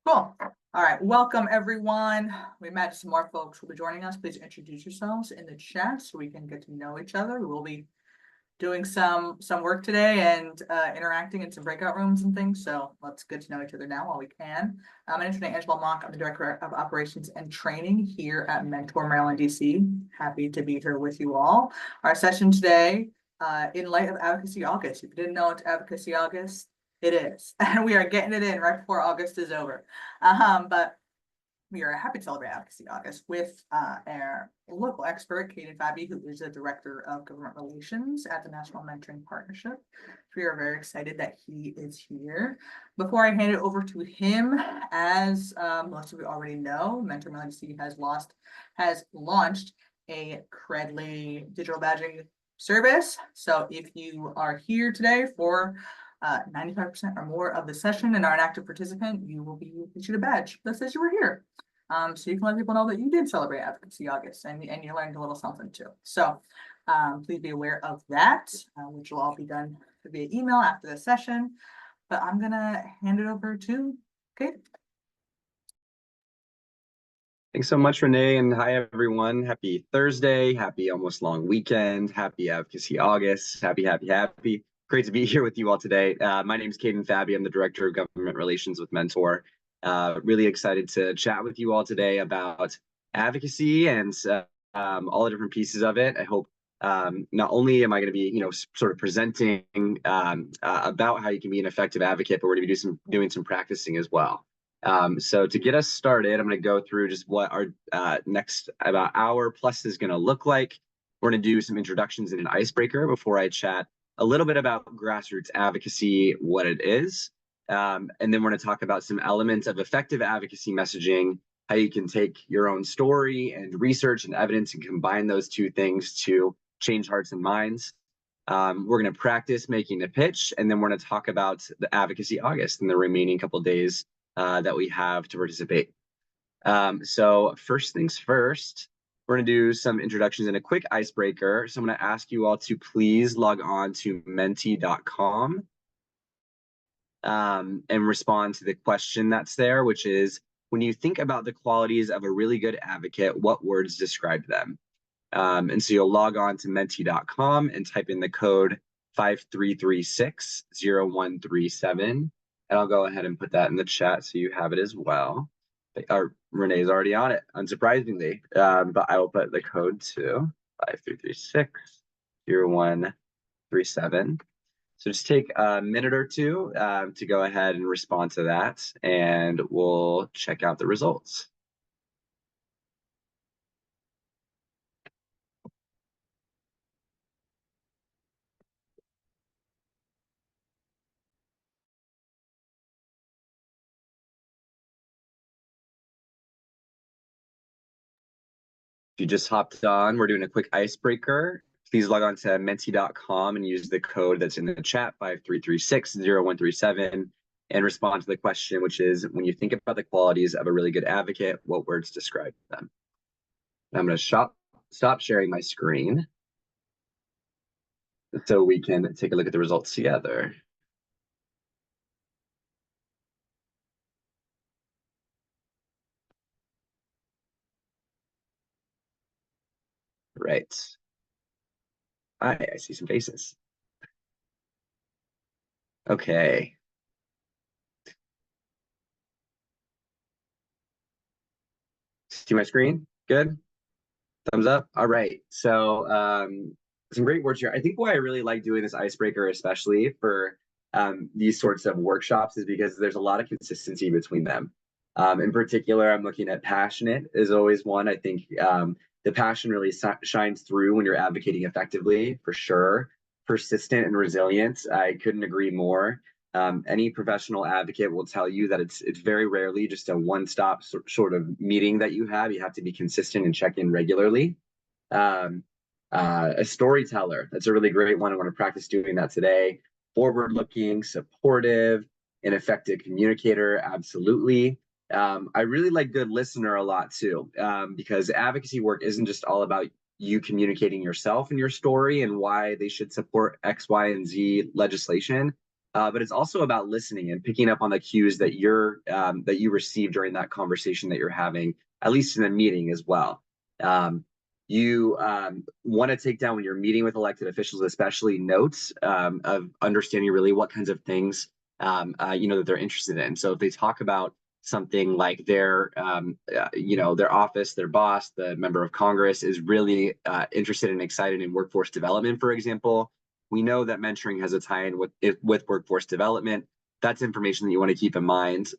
Cool. All right. Welcome, everyone. We imagine some more folks will be joining us. Please introduce yourselves in the chat so we can get to know each other. We'll be doing some work today and interacting in some breakout rooms and things. So let's get to know each other now while we can. My name is Angela Mock. I'm the Director of Operations and Training here at Mentor Maryland, DC. Happy to be here with you all. Our session today, in light of Advocacy August. If you didn't know it's Advocacy August, it is. And we are getting it in right before August is over. But we are happy to celebrate Advocacy August with our local expert, Caden Fabbi, who is the Director of Government Relations at the National Mentoring Partnership. We are very excited that he is here. Before I hand it over to him, as most of you already know, Mentor Maryland DC has launched a Credly digital badging service. So if you are here today for 95% or more of the session and are an active participant, you will be issued a badge that says you were here. So you can let people know that you did celebrate Advocacy August and you learned a little something too. So please be aware of that, which will all be done via email after the session. But I'm gonna hand it over to Kate. Thanks so much, Renee, and hi, everyone. Happy Thursday, happy almost long weekend, happy Advocacy August, happy. Great to be here with you all today. My name is Caden Fabbi. I'm the Director of Government Relations with Mentor. Really excited to chat with you all today about advocacy and all the different pieces of it. I hope not only am I going to be, sort of presenting about how you can be an effective advocate, but we're going to be doing some practicing as well. So to get us started, I'm going to go through just what our next about hour plus is going to look like. We're going to do some introductions and an icebreaker before I chat a little bit about grassroots advocacy, what it is. And then we're going to talk about some elements of effective advocacy messaging, how you can take your own story and research and evidence and combine those two things to change hearts and minds. We're going to practice making a pitch, and then we're going to talk about the Advocacy August and the remaining couple of days that we have to participate. So first things first, we're going to do some introductions and a quick icebreaker. So I'm going to ask you all to please log on to menti.com and respond to the question that's there, which is, when you think about the qualities of a really good advocate, what words describe them? And so you'll log on to menti.com and type in the code 53360137. And I'll go ahead and put that in the chat so you have it as well. Renee's already on it, unsurprisingly. But I will put the code to 53360137. So just take a minute or two to go ahead and respond to that, and we'll check out the results. If you just hopped on, we're doing a quick icebreaker. Please log on to menti.com and use the code that's in the chat, 53360137, and respond to the question, which is, when you think about the qualities of a really good advocate, what words describe them? And I'm going to stop sharing my screen so we can take a look at the results together. Right. Hi, I see some faces. Okay. See my screen? Good? Thumbs up? All right. So some great words here. I think why I really like doing this icebreaker, especially for these sorts of workshops, is because there's a lot of consistency between them. In particular, I'm looking at passionate is always one. I think the passion really shines through when you're advocating effectively, for sure. Persistent and resilient, I couldn't agree more. Any professional advocate will tell you that it's very rarely just a one-stop sort of meeting that you have. You have to be consistent and check in regularly. A storyteller, that's a really great one. I want to practice doing that today. Forward-looking, supportive, an effective communicator, absolutely. I really like good listener a lot too, because advocacy work isn't just all about you communicating yourself and your story and why they should support X, Y, and Z legislation. but it's also about listening and picking up on the cues that you receive during that conversation that you're having, at least in a meeting as well. You want to take down when you're meeting with elected officials, especially notes of understanding really what kinds of things that they're interested in. So if they talk about something like their office, their boss, the member of Congress is really interested and excited in workforce development, for example, we know that mentoring has a tie-in with workforce development. That's information that you want to keep in mind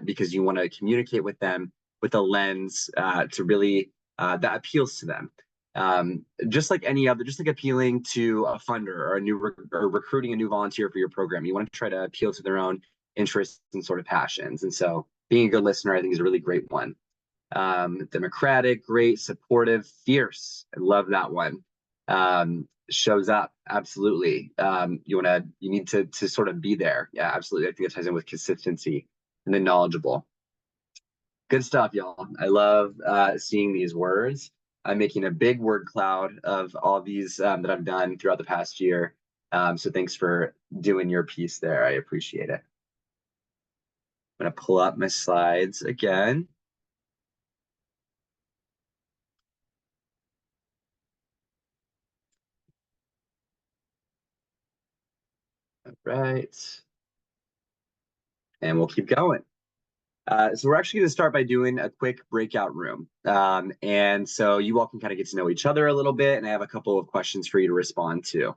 because you want to communicate with them with a lens to really that appeals to them. Just like appealing to a funder or recruiting a new volunteer for your program, you want to try to appeal to their own interests and sort of passions. And so being a good listener, I think, is a really great one. Democratic, great, supportive, fierce. I love that one. Shows up. Absolutely. You need to sort of be there. Yeah, absolutely. I think it ties in with consistency. And then knowledgeable. Good stuff, y'all. I love seeing these words. I'm making a big word cloud of all these that I've done throughout the past year. So thanks for doing your piece there. I appreciate it. I'm going to pull up my slides again. All right. And we'll keep going. So we're actually going to start by doing a quick breakout room. And so you all can kind of get to know each other a little bit, and I have a couple of questions for you to respond to.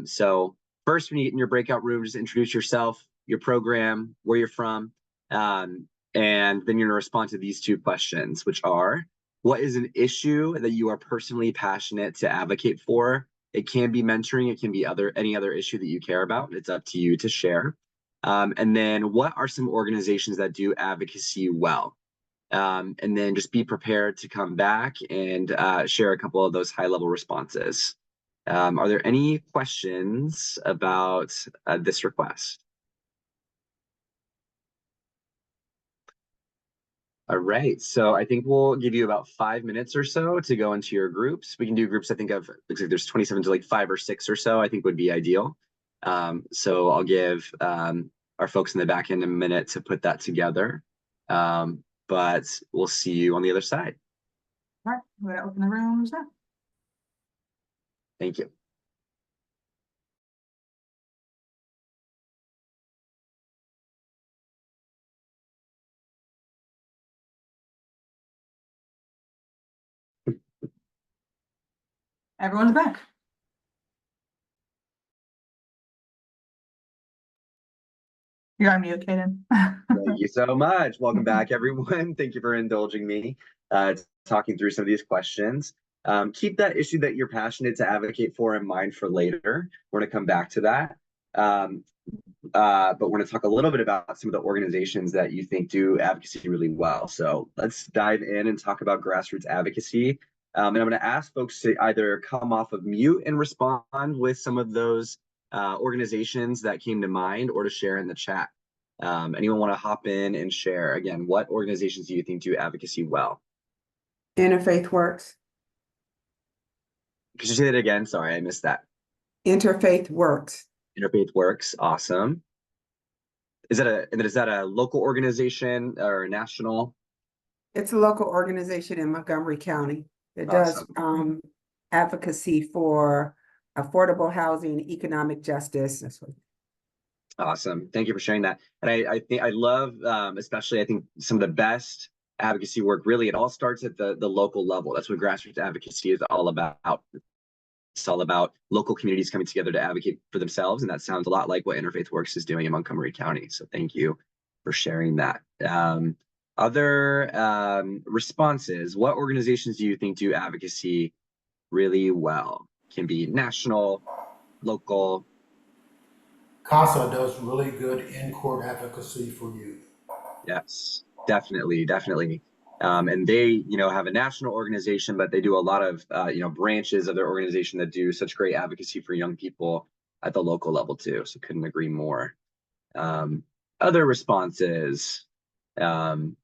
So first, when you get in your breakout room, just introduce yourself, your program, where you're from, and then you're going to respond to these two questions, which are, what is an issue that you are personally passionate to advocate for? It can be mentoring, it can be any other issue that you care about. It's up to you to share. And then what are some organizations that do advocacy well? And then just be prepared to come back and share a couple of those high-level responses. Are there any questions about this request? All right, so I think we'll give you about 5 minutes or so to go into your groups. We can do groups, I think of, looks like there's 27 to like 5 or 6 or so, I think would be ideal. So I'll give our folks in the back end a minute to put that together. But we'll see you on the other side. All right, I'm going to open the rooms now. Thank you. Everyone's back. You're on mute, Caden. Thank you so much. Welcome back, everyone. Thank you for indulging me talking through some of these questions. Keep that issue that you're passionate to advocate for in mind for later. We're going to come back to that. But we're going to talk a little bit about some of the organizations that you think do advocacy really well. So let's dive in and talk about grassroots advocacy. And I'm going to ask folks to either come off of mute and respond with some of those organizations that came to mind, or to share in the chat. Anyone want to hop in and share? Again, what organizations do you think do advocacy well? Interfaith Works. Could you say that again? Sorry, I missed that. Interfaith Works. Interfaith Works, awesome. Is that a local organization or a national? It's a local organization in Montgomery County that does advocacy for affordable housing, economic justice. Awesome. Thank you for sharing that. And I think I love, especially, I think some of the best advocacy work, really, it all starts at the local level. That's what grassroots advocacy is all about. It's all about local communities coming together to advocate for themselves. And that sounds a lot like what Interfaith Works is doing in Montgomery County. So thank you for sharing that. Other responses, what organizations do you think do advocacy really well? Can be national, local. CASA does really good in-court advocacy for youth. Yes, definitely. And they, have a national organization, but they do a lot of, branches of their organization that do such great advocacy for young people at the local level too. So couldn't agree more. Other responses, again,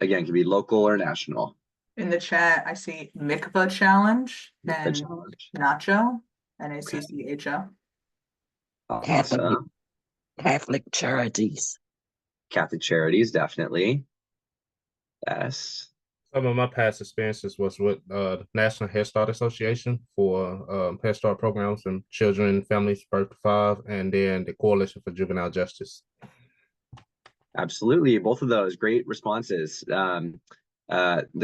can be local or national. In the chat, I see Mikva Challenge and Nacho, NACCHO. Awesome. Catholic charities. Catholic charities, definitely. Yes. Some of my past experiences was with the National Head Start Association for Head Start programs and children, families birth to 5, and then the Coalition for Juvenile Justice. Absolutely, both of those great responses. The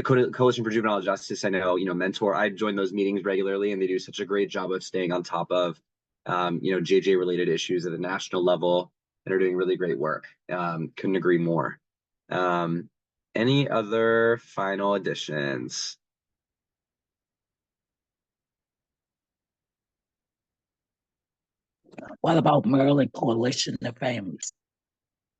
Coalition for Juvenile Justice, I know, mentor. I join those meetings regularly, and they do such a great job of staying on top of, JJ related issues at the national level, and are doing really great work. Couldn't agree more. Any other final additions? What about Maryland Coalition of Families?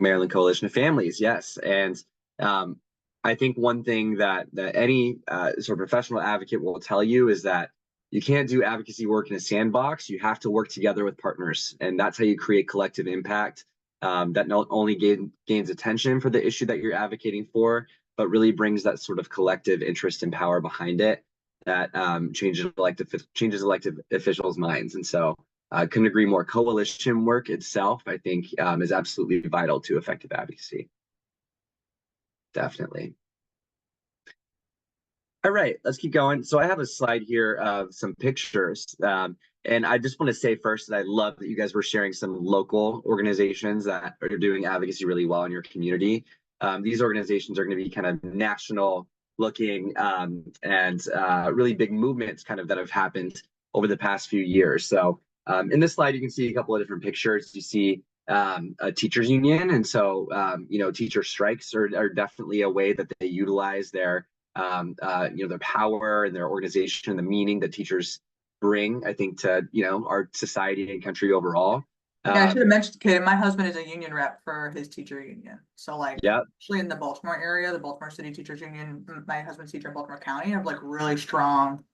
Maryland Coalition of Families, yes. And I think one thing that any sort of professional advocate will tell you is that you can't do advocacy work in a sandbox. You have to work together with partners, and that's how you create collective impact that not only gains attention for the issue that you're advocating for, but really brings that sort of collective interest and power behind it that changes elected officials' minds. And so I couldn't agree more. Coalition work itself, I think, is absolutely vital to effective advocacy. Definitely. All right, let's keep going. So I have a slide here of some pictures. And I just want to say first that I love that you guys were sharing some local organizations that are doing advocacy really well in your community. These organizations are going to be kind of national looking and really big movements kind of that have happened over the past few years. So in this slide, you can see a couple of different pictures. You see a teachers union. And so, teacher strikes are definitely a way that they utilize their power and their organization and the meaning that teachers bring, I think, to, our society and country overall. Yeah, I should have mentioned, Caden, my husband is a union rep for his teacher union. So actually in the Baltimore area, the Baltimore City Teachers Union, my husband's teacher in Baltimore County have really strong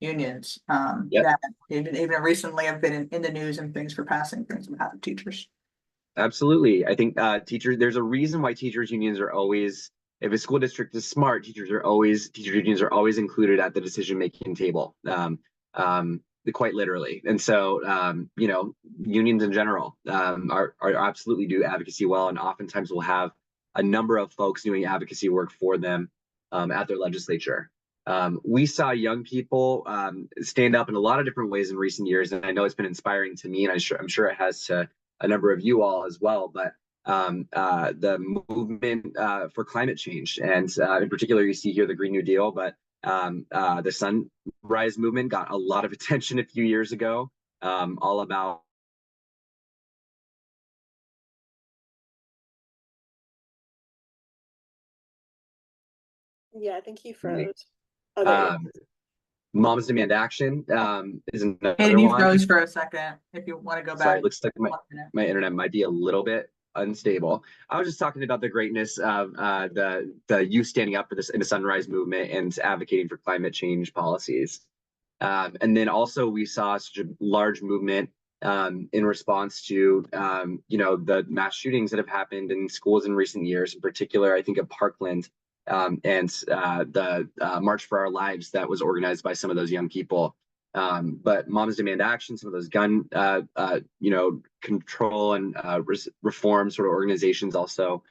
unions that even recently have been in the news and things for passing things on behalf of teachers. Absolutely. I think there's a reason why teachers unions are always, if a school district is smart, teachers unions are always included at the decision-making table, quite literally. And so, unions in general are absolutely do advocacy well, and oftentimes will have a number of folks doing advocacy work for them at their legislature. We saw young people stand up in a lot of different ways in recent years, and I know it's been inspiring to me, and I'm sure it has to a number of you all as well. But the movement for climate change, and in particular, you see here the Green New Deal, but the Sunrise Movement got a lot of attention a few years ago, all about Yeah, I think he froze. Oh, there you go. Moms Demand Action is another Caden, you one. froze for a second. If you want to go back. Sorry, it looks like my internet might be a little bit unstable. I was just talking about the greatness of the youth standing up for this in the Sunrise Movement and advocating for climate change policies. And then also we saw such a large movement in response to the mass shootings that have happened in schools in recent years. In particular, I think of Parkland and the March for Our Lives that was organized by some of those young people. But Moms Demand Action, some of those gun control and reform sort of organizations also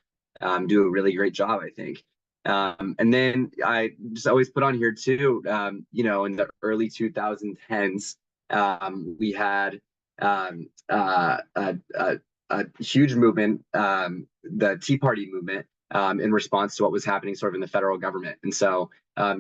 do a really great job, I think. And then I just always put on here too, in the early 2010s, we had a huge movement, the Tea Party movement, in response to what was happening sort of in the federal government. And so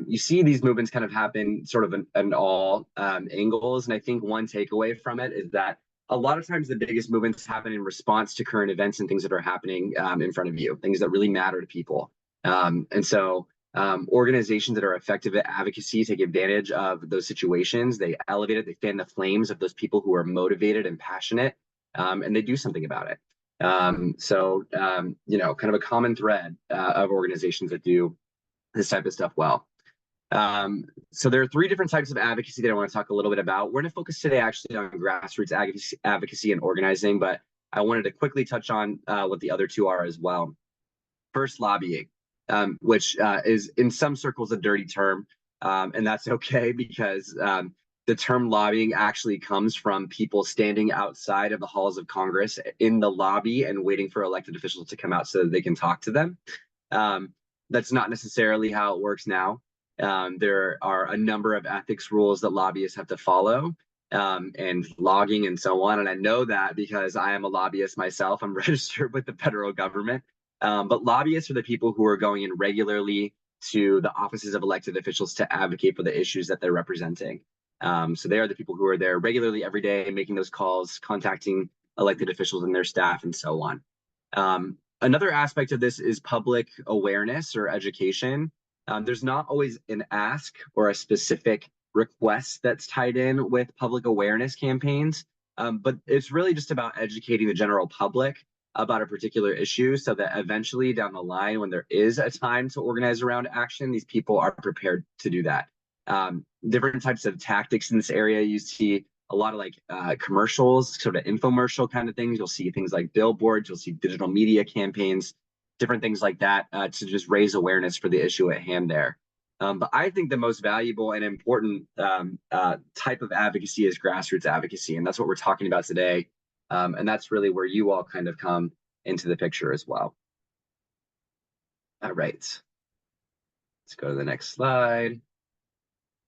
you see these movements kind of happen sort of in all angles. And I think one takeaway from it is that a lot of times the biggest movements happen in response to current events and things that are happening in front of you, things that really matter to people. And so organizations that are effective at advocacy take advantage of those situations. They elevate it, they fan the flames of those people who are motivated and passionate, and they do something about it. Kind of a common thread of organizations that do this type of stuff well. So there are 3 different types of advocacy that I want to talk a little bit about. We're going to focus today actually on grassroots advocacy and organizing, but I wanted to quickly touch on what the other 2 are as well. First, lobbying, which is in some circles a dirty term, and that's okay because the term lobbying actually comes from people standing outside of the halls of Congress in the lobby and waiting for elected officials to come out so that they can talk to them. That's not necessarily how it works now. There are a number of ethics rules that lobbyists have to follow, and logging and so on. And I know that because I am a lobbyist myself. I'm registered with the federal government. But lobbyists are the people who are going in regularly to the offices of elected officials to advocate for the issues that they're representing. So they are the people who are there regularly every day, making those calls, contacting elected officials and their staff, and so on. Another aspect of this is public awareness or education. There's not always an ask or a specific request that's tied in with public awareness campaigns, but it's really just about educating the general public about a particular issue so that eventually down the line, when there is a time to organize around action, these people are prepared to do that. Different types of tactics in this area, you see a lot of like commercials, sort of infomercial kind of things. You'll see things like billboards, you'll see digital media campaigns, different things like that to just raise awareness for the issue at hand there. But I think the most valuable and important type of advocacy is grassroots advocacy. And that's what we're talking about today. And that's really where you all kind of come into the picture as well. All right. Let's go to the next slide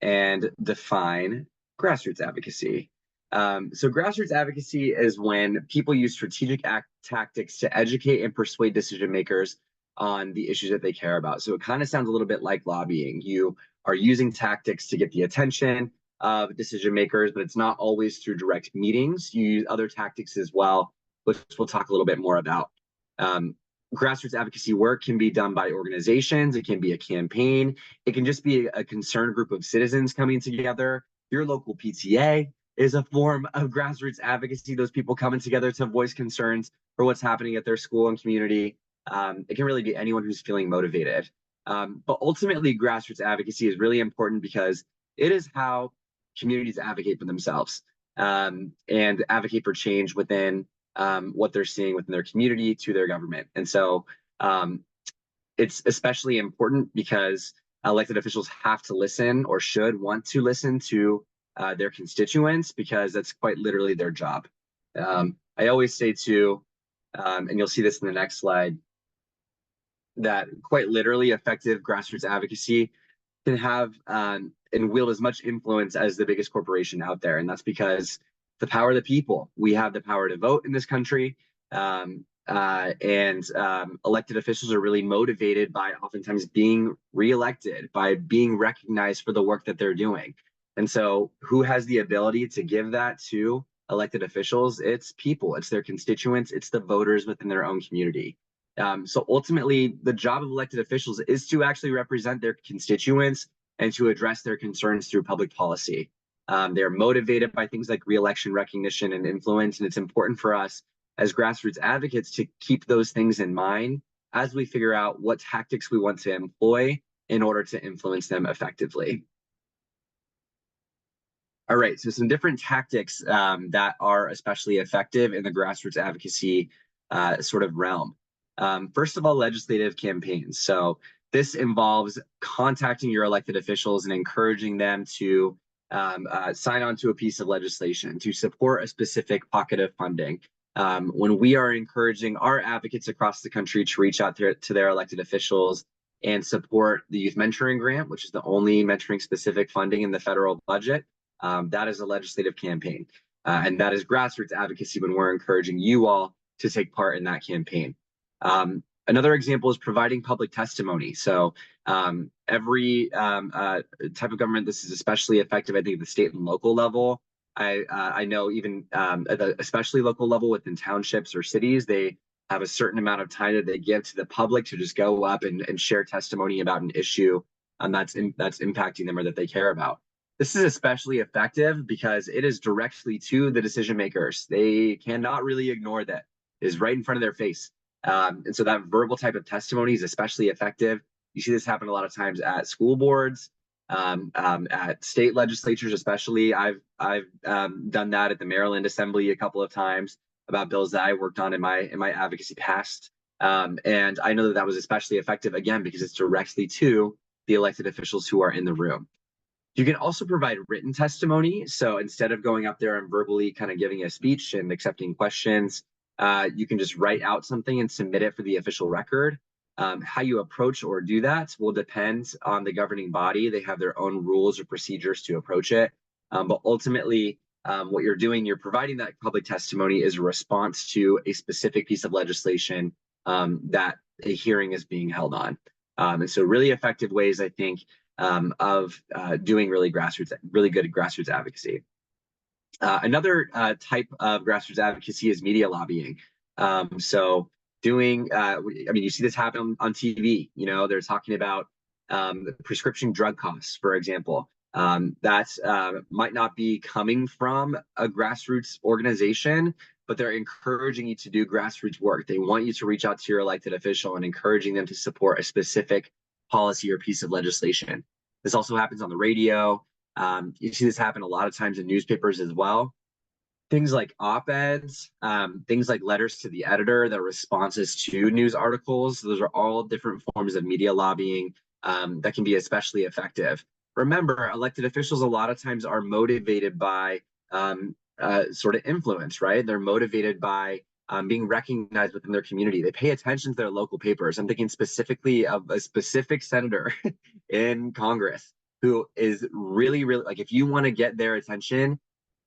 and define grassroots advocacy. So grassroots advocacy is when people use strategic tactics to educate and persuade decision makers on the issues that they care about. So it kind of sounds a little bit like lobbying. You are using tactics to get the attention of decision makers, but it's not always through direct meetings. You use other tactics as well, which we'll talk a little bit more about. Grassroots advocacy work can be done by organizations. It can be a campaign. It can just be a concerned group of citizens coming together. Your local PTA is a form of grassroots advocacy. Those people coming together to voice concerns for what's happening at their school and community. It can really be anyone who's feeling motivated. But ultimately, grassroots advocacy is really important because it is how communities advocate for themselves and advocate for change within what they're seeing within their community to their government. And so it's especially important because elected officials have to listen or should want to listen to their constituents because that's quite literally their job. I always say too, and you'll see this in the next slide, that quite literally effective grassroots advocacy can have and wield as much influence as the biggest corporation out there. And that's because the power of the people. We have the power to vote in this country. Elected officials are really motivated by oftentimes being reelected, by being recognized for the work that they're doing. And so who has the ability to give that to elected officials? It's people, it's their constituents, it's the voters within their own community. So ultimately, the job of elected officials is to actually represent their constituents and to address their concerns through public policy. They're motivated by things like re-election recognition and influence, and it's important for us as grassroots advocates to keep those things in mind as we figure out what tactics we want to employ in order to influence them effectively. All right, so some different tactics that are especially effective in the grassroots advocacy sort of realm. First of all, legislative campaigns. So this involves contacting your elected officials and encouraging them to sign on to a piece of legislation to support a specific pocket of funding. When we are encouraging our advocates across the country to reach out to their elected officials and support the Youth Mentoring Grant, which is the only mentoring specific funding in the federal budget, that is a legislative campaign. And that is grassroots advocacy when we're encouraging you all to take part in that campaign. Another example is providing public testimony. So every type of government, this is especially effective, I think, at the state and local level. I know even at the especially local level within townships or cities, they have a certain amount of time that they give to the public to just go up and share testimony about an issue that's impacting them or that they care about. This is especially effective because it is directly to the decision makers. They cannot really ignore that. It is right in front of their face. And so that verbal type of testimony is especially effective. You see this happen a lot of times at school boards, at state legislatures, especially. I've done that at the Maryland Assembly a couple of times about bills that I worked on in my advocacy past. And I know that was especially effective, again, because it's directly to the elected officials who are in the room. You can also provide written testimony. So instead of going up there and verbally kind of giving a speech and accepting questions, you can just write out something and submit it for the official record. How you approach or do that will depend on the governing body. They have their own rules or procedures to approach it. But ultimately, what you're doing, you're providing that public testimony is a response to a specific piece of legislation that a hearing is being held on. And so really effective ways, I think, of doing really good grassroots advocacy. Another type of grassroots advocacy is media lobbying. So doing, I mean, you see this happen on TV. You know, they're talking about prescription drug costs, for example. That might not be coming from a grassroots organization, but they're encouraging you to do grassroots work. They want you to reach out to your elected official and encouraging them to support a specific policy or piece of legislation. This also happens on the radio. You see this happen a lot of times in newspapers as well. Things like op-eds, things like letters to the editor, the responses to news articles. Those are all different forms of media lobbying that can be especially effective. Remember, elected officials a lot of times are motivated by sort of influence, right? They're motivated by being recognized within their community. They pay attention to their local papers. I'm thinking specifically of a specific senator in Congress who is really, like, if you want to get their attention,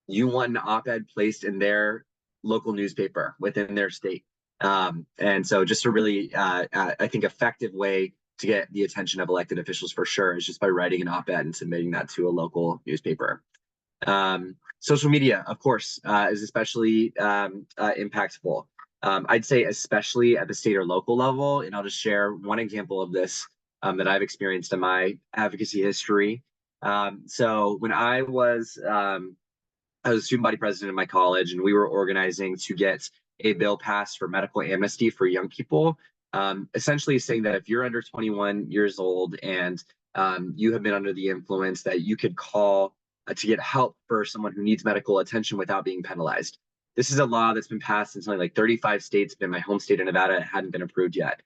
you want an op-ed placed in their local newspaper within their state. And so just a really, I think, effective way to get the attention of elected officials for sure is just by writing an op-ed and submitting that to a local newspaper. Social media, of course, is especially impactful. I'd say especially at the state or local level, and I'll just share one example of this that I've experienced in my advocacy history. So when I was a student body president in my college, and we were organizing to get a bill passed for medical amnesty for young people, essentially saying that if you're under 21 years old and you have been under the influence, that you could call to get help for someone who needs medical attention without being penalized. This is a law that's been passed in something like 35 states, but in my home state of Nevada, it hadn't been approved yet.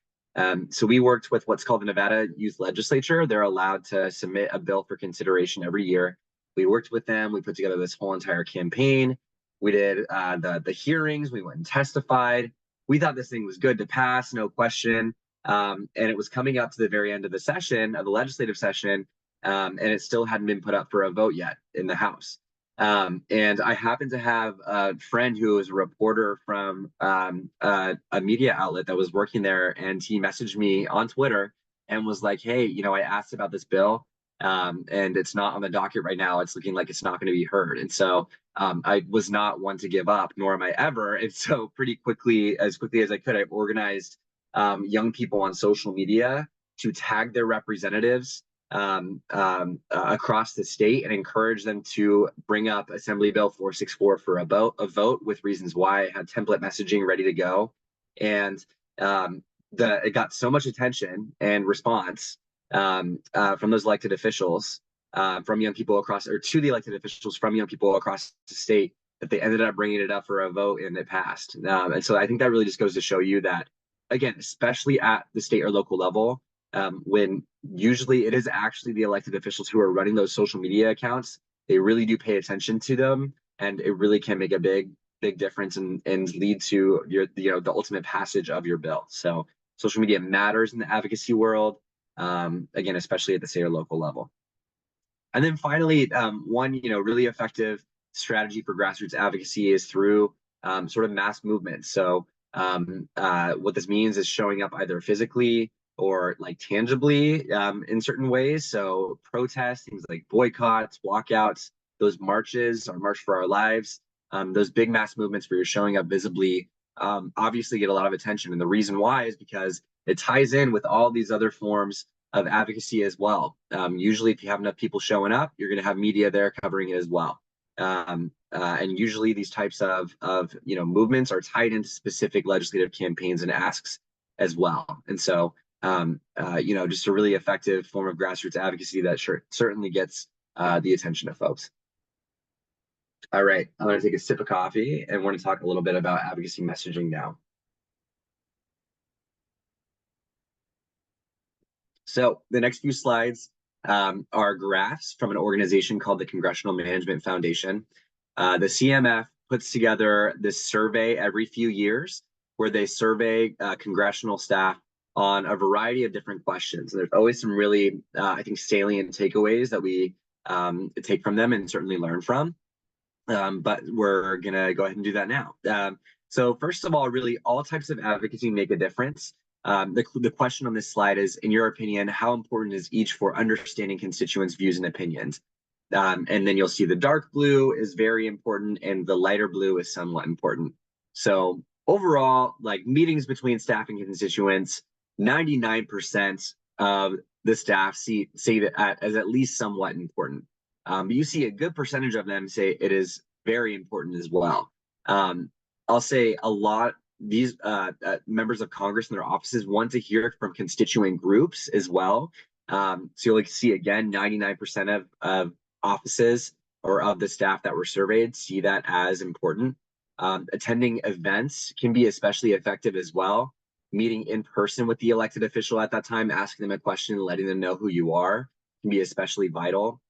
So we worked with what's called the Nevada Youth Legislature. They're allowed to submit a bill for consideration every year. We worked with them. We put together this whole entire campaign. We did the hearings. We went and testified. We thought this thing was good to pass, no question. And it was coming up to the very end of the session, of the legislative session, and it still hadn't been put up for a vote yet in the House. And I happened to have a friend who was a reporter from a media outlet that was working there, and he messaged me on Twitter and was like, hey, you know, I asked about this bill, and it's not on the docket right now. It's looking like it's not going to be heard. And so I was not one to give up, nor am I ever. And so pretty quickly as I could, I organized young people on social media to tag their representatives across the state and encourage them to bring up Assembly Bill 464 for a vote with reasons why. I had template messaging ready to go. And it got so much attention and response from those elected officials, from young people across, or to the elected officials from young people across the state, that they ended up bringing it up for a vote and it passed. And so I think that really just goes to show you that, again, especially at the state or local level, when usually it is actually the elected officials who are running those social media accounts, they really do pay attention to them, and it really can make a big difference and lead to the ultimate passage of your bill. So social media matters in the advocacy world, again, especially at the state or local level. And then finally, one really effective strategy for grassroots advocacy is through sort of mass movements. So what this means is showing up either physically or like tangibly in certain ways. So protests, things like boycotts, walkouts, those marches, or March for Our Lives, those big mass movements where you're showing up visibly, obviously get a lot of attention. And the reason why is because it ties in with all these other forms of advocacy as well. Usually if you have enough people showing up, you're going to have media there covering it as well. And usually these types of movements are tied into specific legislative campaigns and asks as well. And so just a really effective form of grassroots advocacy that certainly gets the attention of folks. All right, I'm going to take a sip of coffee and we're going to talk a little bit about advocacy messaging now. So the next few slides are graphs from an organization called the Congressional Management Foundation. The CMF puts together this survey every few years where they survey congressional staff on a variety of different questions. And there's always some really, I think, salient takeaways that we take from them and certainly learn from. But we're going to go ahead and do that now. So first of all, really, all types of advocacy make a difference. The question on this slide is, in your opinion, how important is each for understanding constituents' views and opinions? And then you'll see the dark blue is very important and the lighter blue is somewhat important. So overall, like meetings between staff and constituents, 99% of the staff say that as at least somewhat important. But you see a good percentage of them say it is very important as well. I'll say a lot, these members of Congress and their offices want to hear from constituent groups as well. So you'll see again, 99% of offices or of the staff that were surveyed see that as important. Attending events can be especially effective as well. Meeting in person with the elected official at that time, asking them a question, letting them know who you are can be especially vital.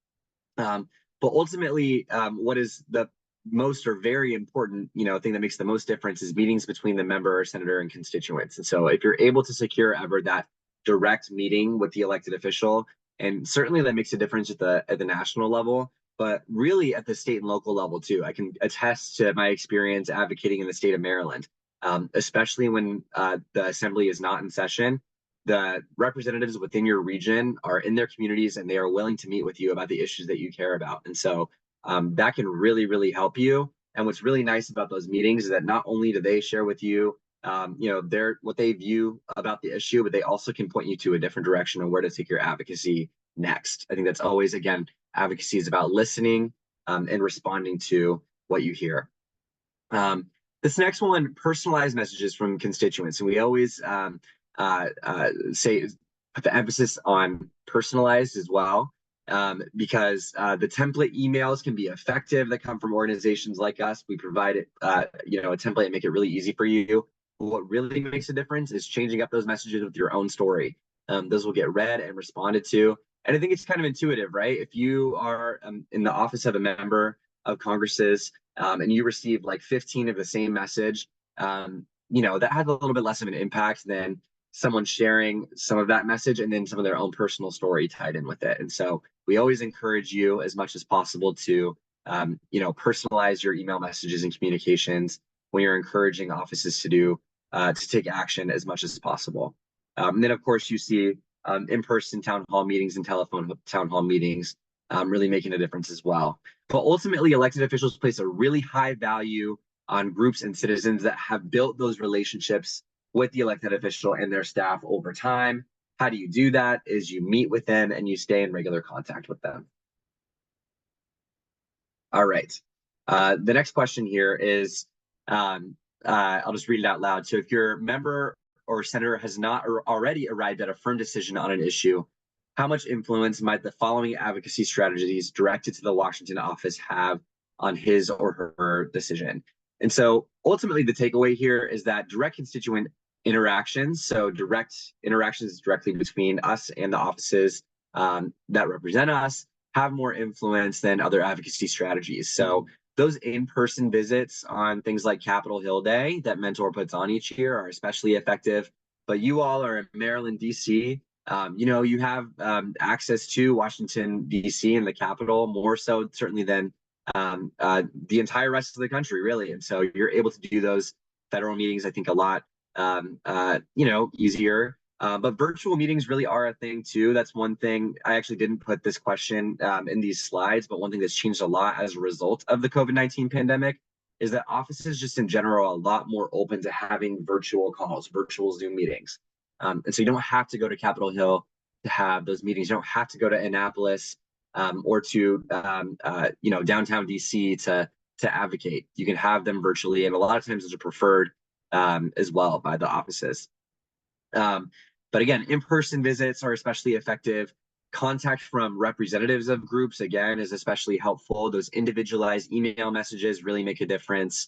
But ultimately, what is the most or very important, thing that makes the most difference is meetings between the member or senator and constituents. And so if you're able to secure ever that direct meeting with the elected official, and certainly that makes a difference at the national level, but really at the state and local level too. I can attest to my experience advocating in the state of Maryland, especially when the assembly is not in session. The representatives within your region are in their communities and they are willing to meet with you about the issues that you care about. And so that can really, really help you. And what's really nice about those meetings is that not only do they share with you, what they view about the issue, but they also can point you to a different direction on where to take your advocacy next. I think that's always, again, advocacy is about listening and responding to what you hear. This next one, personalized messages from constituents. And we always say put the emphasis on personalized as well, because the template emails can be effective that come from organizations like us. We provide it, a template and make it really easy for you. What really makes a difference is changing up those messages with your own story. Those will get read and responded to. And I think it's kind of intuitive, right? If you are in the office of a member of Congress's and you receive like 15 of the same message, that has a little bit less of an impact than someone sharing some of that message and then some of their own personal story tied in with it. And so we always encourage you as much as possible to, personalize your email messages and communications when you're encouraging offices to take action as much as possible. And then, of course, you see in-person town hall meetings and telephone town hall meetings really making a difference as well. But ultimately, elected officials place a really high value on groups and citizens that have built those relationships with the elected official and their staff over time. How do you do that? Is you meet with them and you stay in regular contact with them. All right. The next question here is, I'll just read it out loud. So if your member or senator has not already arrived at a firm decision on an issue, how much influence might the following advocacy strategies directed to the Washington office have on his or her decision? And so ultimately the takeaway here is that direct constituent interactions, so direct interactions directly between us and the offices that represent us, have more influence than other advocacy strategies. So those in-person visits on things like Capitol Hill Day that Mentor puts on each year are especially effective. But you all are in Maryland, D.C. You have access to Washington, D.C. and the Capitol more so certainly than the entire rest of the country, really. And so you're able to do those federal meetings, I think, a lot easier. But virtual meetings really are a thing too. That's one thing. I actually didn't put this question in these slides, but one thing that's changed a lot as a result of the COVID-19 pandemic is that offices just in general are a lot more open to having virtual calls, virtual Zoom meetings. And so you don't have to go to Capitol Hill to have those meetings. You don't have to go to Annapolis or to downtown DC to advocate. You can have them virtually, and a lot of times those are preferred as well by the offices. But again, in-person visits are especially effective. Contact from representatives of groups, again, is especially helpful. Those individualized email messages really make a difference.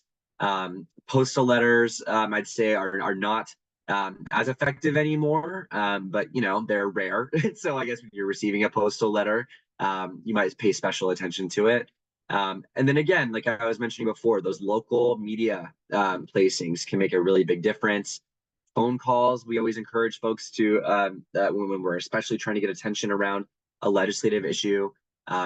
Postal letters, I'd say, are not as effective anymore, but they're rare. So I guess when you're receiving a postal letter, you might pay special attention to it. And then again, like I was mentioning before, those local media placings can make a really big difference. Phone calls, we always encourage folks to, when we're especially trying to get attention around a legislative issue,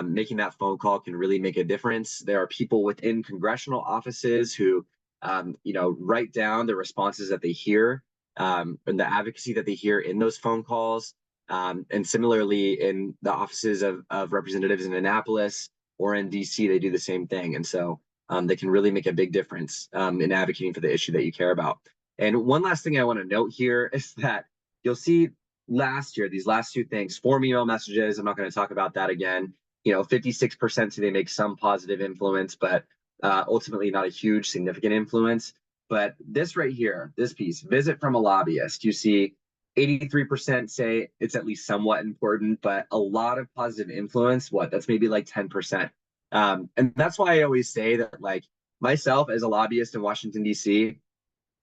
making that phone call can really make a difference. There are people within congressional offices who, write down the responses that they hear, and the advocacy that they hear in those phone calls. And similarly, in the offices of representatives in Annapolis or in DC, they do the same thing. And so they can really make a big difference in advocating for the issue that you care about. And one last thing I want to note here is that you'll see last year, these last two things, form email messages. I'm not going to talk about that again. 56% say they make some positive influence, but ultimately not a huge significant influence. But this right here, this piece, visit from a lobbyist, you see 83% say it's at least somewhat important, but a lot of positive influence, that's maybe like 10%. And that's why I always say that, like, myself as a lobbyist in Washington, D.C.,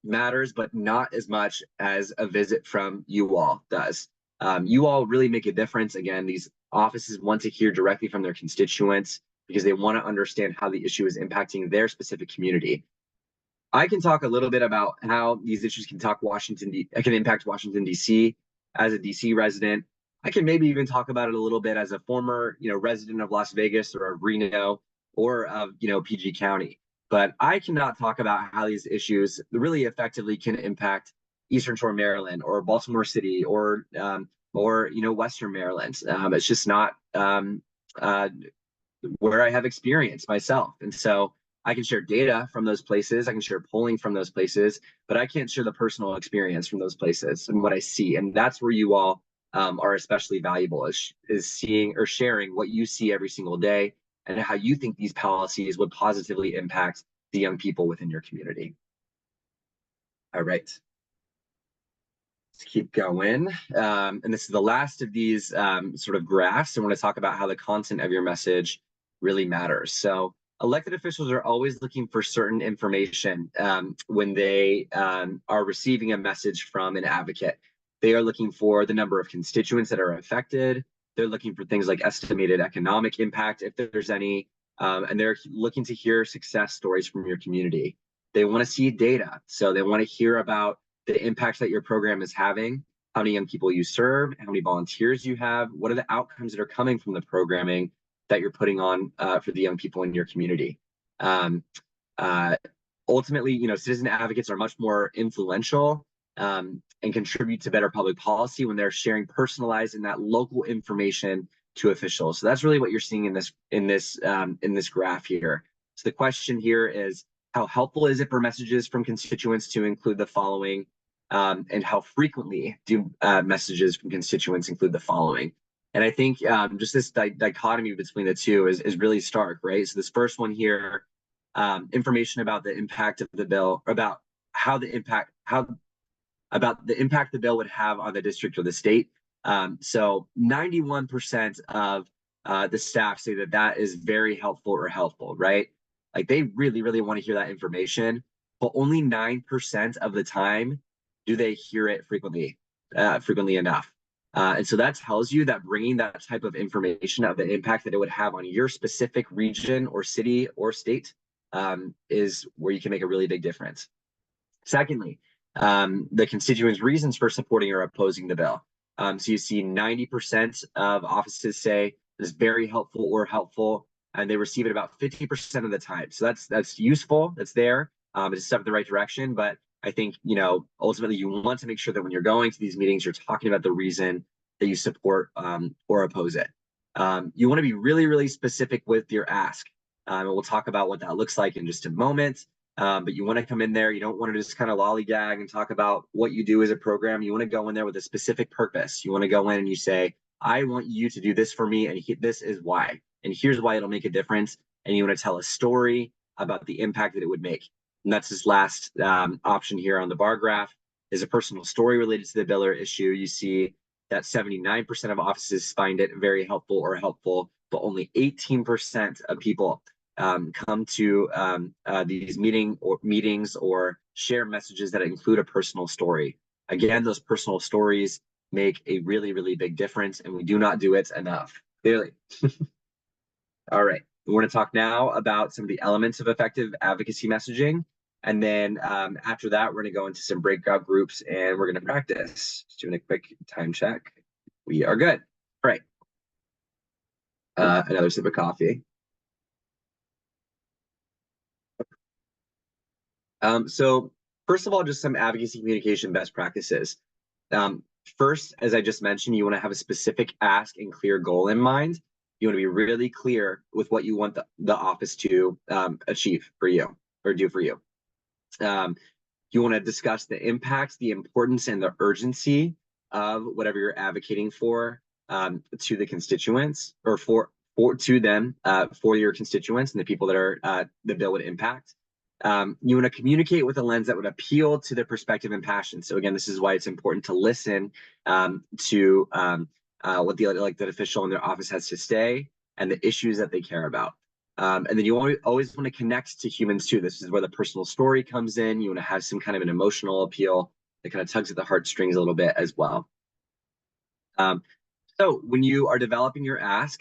matters, but not as much as a visit from you all does. You all really make a difference. Again, these offices want to hear directly from their constituents because they want to understand how the issue is impacting their specific community. I can talk a little bit about how these issues can impact Washington, D.C. as a D.C. resident. I can maybe even talk about it a little bit as a former, resident of Las Vegas or of Reno or of, PG County. But I cannot talk about how these issues really effectively can impact Eastern Shore, Maryland, or Baltimore City, or Western Maryland. It's just not where I have experience myself. And so I can share data from those places, I can share polling from those places, but I can't share the personal experience from those places and what I see. And that's where you all are especially valuable, is seeing or sharing what you see every single day and how you think these policies would positively impact the young people within your community. All right. Let's keep going. And this is the last of these sort of graphs. I want to talk about how the content of your message really matters. So elected officials are always looking for certain information when they are receiving a message from an advocate. They are looking for the number of constituents that are affected. They're looking for things like estimated economic impact, if there's any, and they're looking to hear success stories from your community. They want to see data. So they want to hear about the impact that your program is having, how many young people you serve, how many volunteers you have, what are the outcomes that are coming from the programming that you're putting on for the young people in your community. Ultimately, citizen advocates are much more influential and contribute to better public policy when they're sharing personalized and that local information to officials. So that's really what you're seeing in this graph here. So the question here is, how helpful is it for messages from constituents to include the following, and how frequently do messages from constituents include the following? And I think just this dichotomy between the two is really stark, right? So this first one here, information about the impact of the bill, about the impact the bill would have on the district or the state. So 91% of the staff say that is very helpful or helpful, right? Like, they really, really want to hear that information, but only 9% of the time do they hear it frequently enough. And so that tells you that bringing that type of information of the impact that it would have on your specific region or city or state is where you can make a really big difference. Secondly, the constituents' reasons for supporting or opposing the bill. So you see 90% of offices say it's very helpful or helpful, and they receive it about 50% of the time. So that's useful, that's there, it's a step in the right direction. But I think, ultimately you want to make sure that when you're going to these meetings, you're talking about the reason that you support or oppose it. You want to be really, really specific with your ask. And we'll talk about what that looks like in just a moment. But you want to come in there. You don't want to just kind of lollygag and talk about what you do as a program. You want to go in there with a specific purpose. You want to go in and you say, I want you to do this for me, and this is why. And here's why it'll make a difference. And you want to tell a story about the impact that it would make. And that's this last option here on the bar graph, is a personal story related to the bill or issue. You see that 79% of offices find it very helpful or helpful, but only 18% of people come to these meetings or share messages that include a personal story. Again, those personal stories make a really, really big difference, and we do not do it enough, clearly. All right, we want to talk now about some of the elements of effective advocacy messaging. And then after that, we're going to go into some breakout groups and we're going to practice. Just doing a quick time check. We are good. All right. Another sip of coffee. So first of all, just some advocacy communication best practices. First, as I just mentioned, you want to have a specific ask and clear goal in mind. You want to be really clear with what you want the office to achieve for you or do for you. You want to discuss the impact, the importance, and the urgency of whatever you're advocating for to the constituents or to them for your constituents and the people that are the bill would impact. You want to communicate with a lens that would appeal to their perspective and passion. So again, this is why it's important to listen to what the elected official in their office has to say and the issues that they care about. And then you always want to connect to humans too. This is where the personal story comes in. You want to have some kind of an emotional appeal that kind of tugs at the heartstrings a little bit as well. So when you are developing your ask,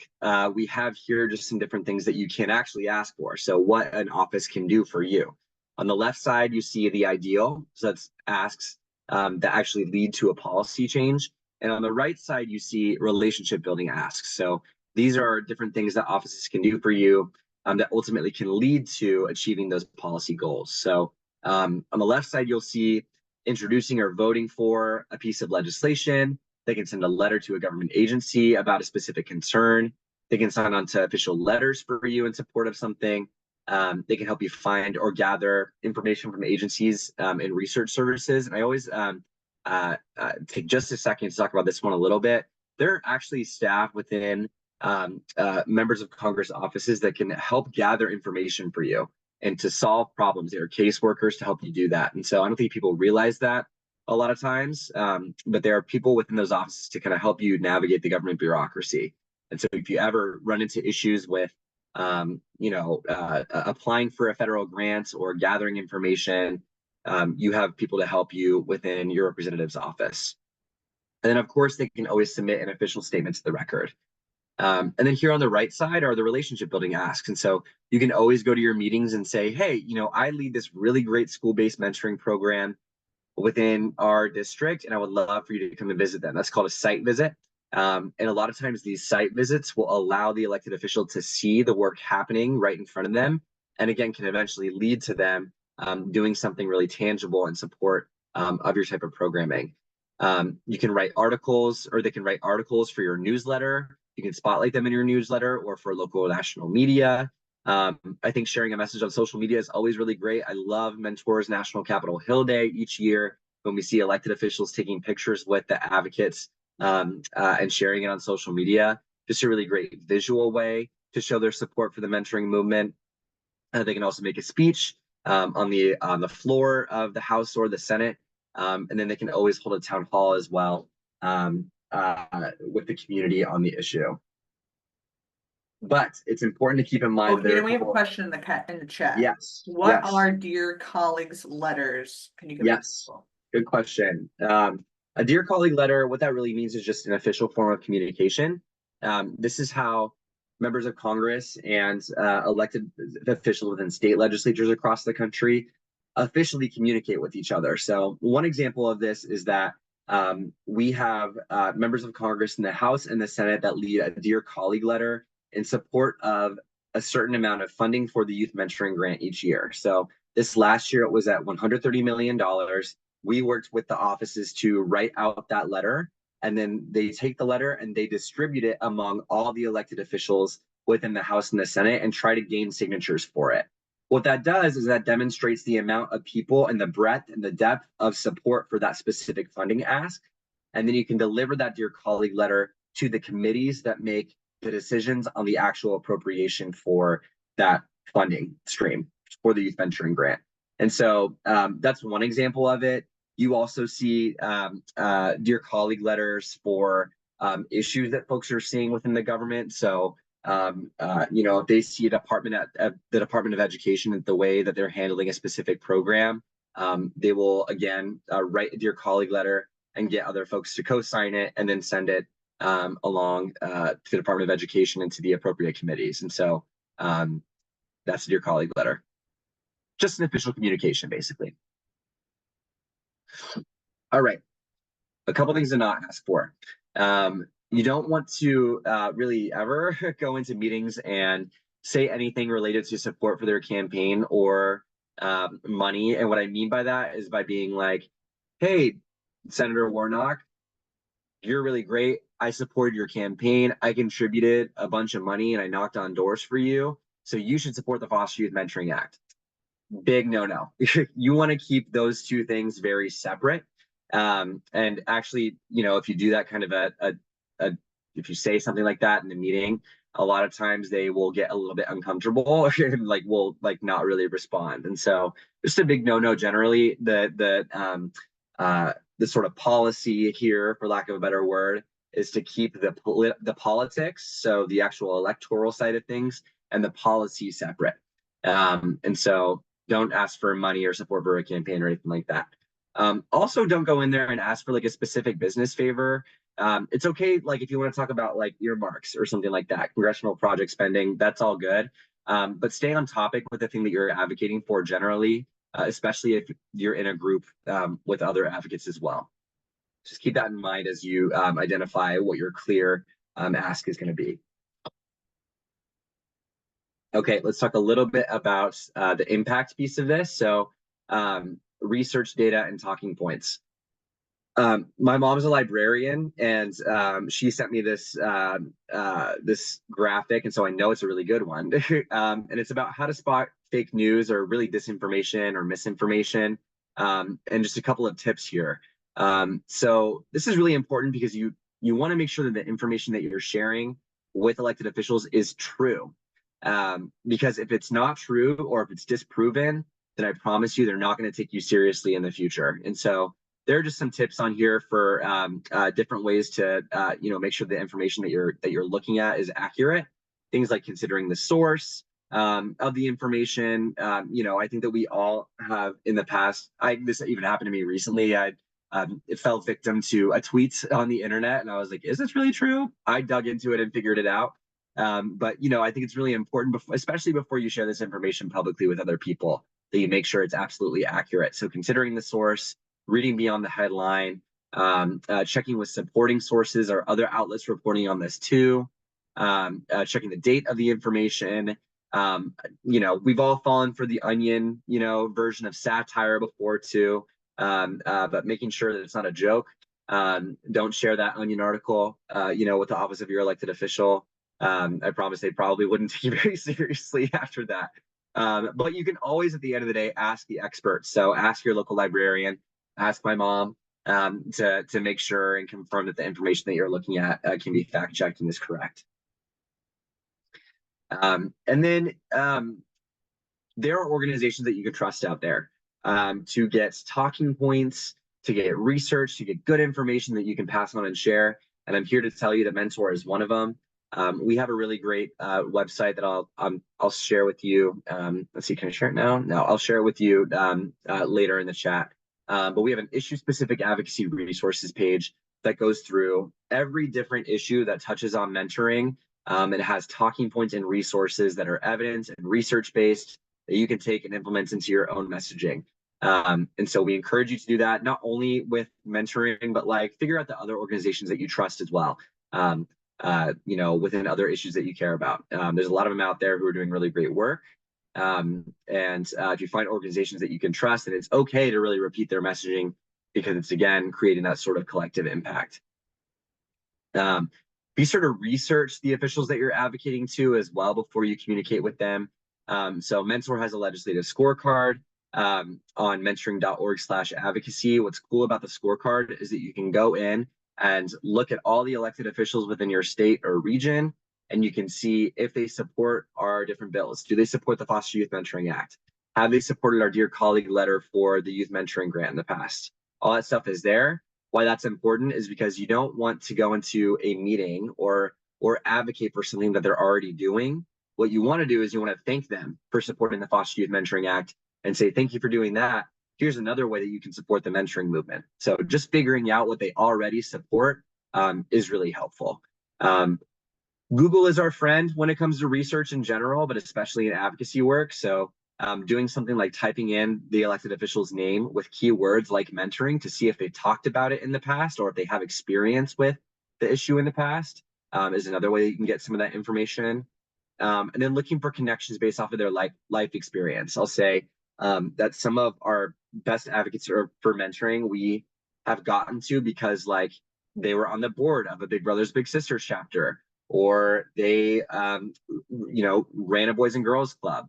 we have here just some different things that you can actually ask for. So what an office can do for you. On the left side, you see the ideal. So that's asks that actually lead to a policy change. And on the right side, you see relationship building asks. So these are different things that offices can do for you that ultimately can lead to achieving those policy goals. So on the left side, you'll see introducing or voting for a piece of legislation. They can send a letter to a government agency about a specific concern. They can sign on to official letters for you in support of something. They can help you find or gather information from agencies and research services. And I always take just a second to talk about this one a little bit. There are actually staff within members of Congress offices that can help gather information for you and to solve problems. There are caseworkers to help you do that. And so I don't think people realize that a lot of times, but there are people within those offices to kind of help you navigate the government bureaucracy. And so if you ever run into issues with, applying for a federal grant or gathering information, you have people to help you within your representative's office. And then, of course, they can always submit an official statement to the record. And then here on the right side are the relationship building asks. And so you can always go to your meetings and say, hey, I lead this really great school-based mentoring program within our district, and I would love for you to come and visit them. That's called a site visit. And a lot of times these site visits will allow the elected official to see the work happening right in front of them. And again, can eventually lead to them doing something really tangible in support of your type of programming. You can write articles, or they can write articles for your newsletter. You can spotlight them in your newsletter or for local or national media. I think sharing a message on social media is always really great. I love Mentors National Capitol Hill Day each year when we see elected officials taking pictures with the advocates and sharing it on social media. Just a really great visual way to show their support for the mentoring movement. They can also make a speech on the floor of the House or the Senate, and then they can always hold a town hall as well with the community on the issue. But it's important to keep in mind. Oh, we have a question in the chat. Yes. What are Dear Colleagues letters? Can you give Yes. Good question. A Dear Colleague letter, what that really means is just an official form of communication. This is how members of Congress and elected officials within state legislatures across the country officially communicate with each other. So one example of this is that we have members of Congress in the House and the Senate that lead a Dear Colleague letter in support of a certain amount of funding for the Youth Mentoring Grant each year. So this last year, it was at $130 million. We worked with the offices to write out that letter, and then they take the letter and they distribute it among all the elected officials within the House and the Senate and try to gain signatures for it. What that does is that demonstrates the amount of people and the breadth and the depth of support for that specific funding ask. And then you can deliver that Dear Colleague letter to the committees that make the decisions on the actual appropriation for that funding stream for the Youth Mentoring Grant. And so that's one example of it. You also see Dear Colleague letters for issues that folks are seeing within the government. So, if they see a department at the Department of Education, the way that they're handling a specific program, They will again write a dear colleague letter and get other folks to co-sign it and then send it along to the Department of Education and to the appropriate committees. And so that's a dear colleague letter. Just an official communication, basically. All right. A couple things to not ask for. You don't want to really ever go into meetings and say anything related to support for their campaign or money. And what I mean by that is by being like, hey, Senator Warnock, you're really great. I supported your campaign. I contributed a bunch of money and I knocked on doors for you. So you should support the Foster Youth Mentoring Act. Big no-no. You want to keep those two things very separate. And actually, you know, if you do that kind of if you say something like that in a meeting, a lot of times they will get a little bit uncomfortable and like will like not really respond. And so just a big no-no generally. The sort of policy here, for lack of a better word, is to keep the politics, so the actual electoral side of things, and the policy separate. And so don't ask for money or support for a campaign or anything like that. Also, don't go in there and ask for like a specific business favor. It's okay, like if you want to talk about like earmarks or something like that, congressional project spending, that's all good. But stay on topic with the thing that you're advocating for generally, especially if you're in a group with other advocates as well. Just keep that in mind as you identify what your clear ask is going to be. Okay, let's talk a little bit about the impact piece of this. So research data and talking points. My mom's a librarian, and she sent me this this graphic, and so I know it's a really good one. And it's about how to spot fake news or really disinformation or misinformation, and just a couple of tips here. So this is really important because you want to make sure that the information that you're sharing with elected officials is true. Because if it's not true or if it's disproven, then I promise you they're not going to take you seriously in the future. And so there are just some tips on here for different ways to make sure the information that you're looking at is accurate. Things like considering the source of the information. I think that we all have in the past. This even happened to me recently. I fell victim to a tweet on the internet, and I was like, "Is this really true?" I dug into it and figured it out. But I think it's really important, especially before you share this information publicly with other people, that you make sure it's absolutely accurate. So considering the source, reading beyond the headline, checking with supporting sources or other outlets reporting on this too, checking the date of the information. We've all fallen for the Onion, version of satire before too, but making sure that it's not a joke. Don't share that Onion article, with the office of your elected official. I promise they probably wouldn't take you very seriously after that. But you can always, at the end of the day, ask the experts. So ask your local librarian, ask my mom to make sure and confirm that the information that you're looking at can be fact checked and is correct. And then there are organizations that you can trust out there to get talking points, to get research, to get good information that you can pass on and share. And I'm here to tell you that Mentor is one of them. We have a really great website that I'll share with you. Let's see, can I share it now? No, I'll share it with you later in the chat. But we have an issue-specific advocacy resources page that goes through every different issue that touches on mentoring. It has talking points and resources that are evidence and research-based that you can take and implement into your own messaging. And so we encourage you to do that, not only with mentoring, but like figure out the other organizations that you trust as well. Within other issues that you care about. There's a lot of them out there who are doing really great work. If you find organizations that you can trust, then it's okay to really repeat their messaging because it's, again, creating that sort of collective impact. Be sure to research the officials that you're advocating to as well before you communicate with them. So Mentor has a legislative scorecard on mentoring.org/advocacy. What's cool about the scorecard is that you can go in and look at all the elected officials within your state or region, and you can see if they support our different bills. Do they support the Foster Youth Mentoring Act? Have they supported our dear colleague letter for the Youth Mentoring Grant in the past? All that stuff is there. Why that's important is because you don't want to go into a meeting or advocate for something that they're already doing. What you want to do is you want to thank them for supporting the Foster Youth Mentoring Act and say, thank you for doing that. here's another way that you can support the mentoring movement. So just figuring out what they already support is really helpful. Google is our friend when it comes to research in general, but especially in advocacy work. So doing something like typing in the elected official's name with keywords like mentoring to see if they talked about it in the past or if they have experience with the issue in the past is another way that you can get some of that information. And then looking for connections based off of their life experience. I'll say that some of our best advocates for mentoring we have gotten to because like they were on the board of a Big Brothers Big Sisters chapter, or they ran a Boys and Girls Club.